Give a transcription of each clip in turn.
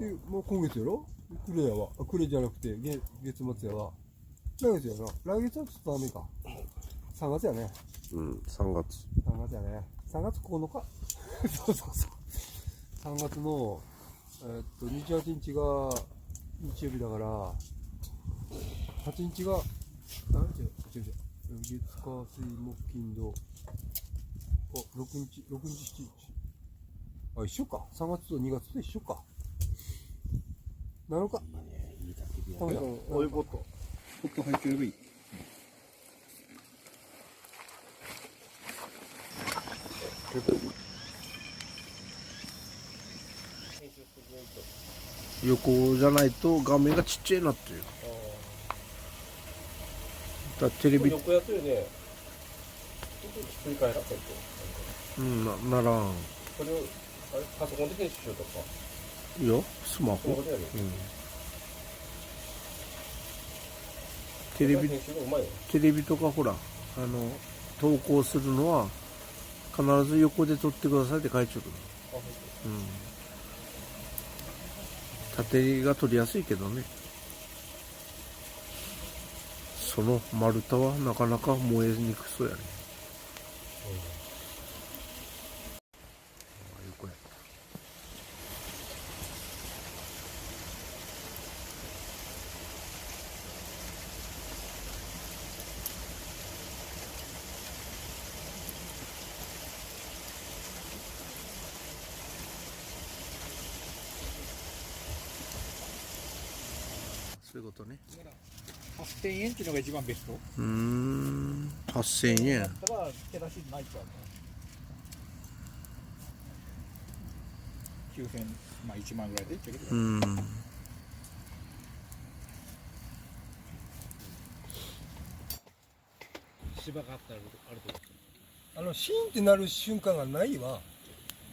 で、もう今月やろ暮れやわ。暮れじゃなくて、月末やわ。来月やな。来月はちょっとダメか。3月やね。うん、3月。3月やね。3月9日そうそうそう。3月の、28日が日曜日だから、8日が、違う。月、火、水、木、金、土。6日、7日。あ、一緒か。3月と2月と一緒か。7日。いい焚き火や。こういうポット。ポット入ってればいい。横じゃないと画面がちっちゃいなっていう。だテレビ。横やってるね。ひっくり返らせて。うん、ならん。これをパソコンで編集しようとか。いいよ、スマホ。スマホでやる。テレビ、編集がうまいよ。テレビとかほら、投稿するのは必ず横で撮ってくださいって書いてある。縦が撮りやすいけどね。その丸太はなかなか燃えにくそうやね。横や。そういうことね。8000円っていうのが一番ベスト。8000円。だったら手出しないと9000、まあ1万ぐらいでいっちゃうけど。芝があったらあると思う。シーンってなる瞬間がないわ。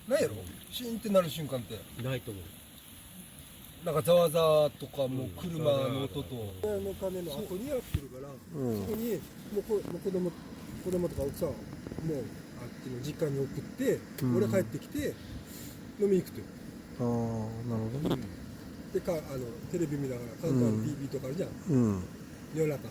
ないやろシーンってなる瞬間って。ないと思う。なんかざわざわとかもう車の音と。の金の後にやってるから、そこにもう子供とか奥さんもうあっちの実家に送って、俺帰ってきて飲みに行くとよ。ああ、なるほどね。でテレビ見ながらカウンターの TV とかあるじゃん。夜中。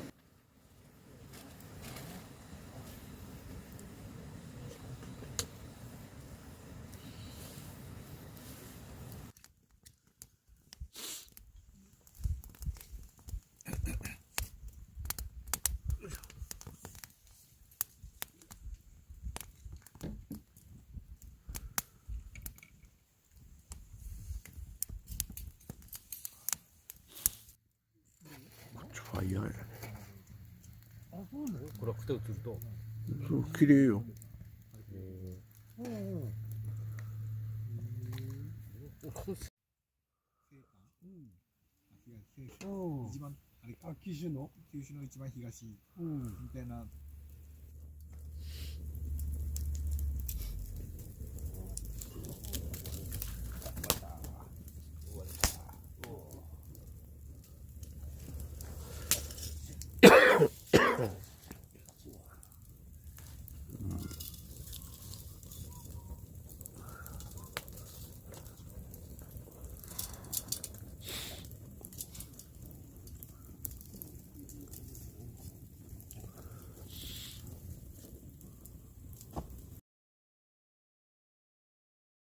ファイヤーやね。これはくて映ると。そう綺麗よ。一番あれか、九州の一番東みたいな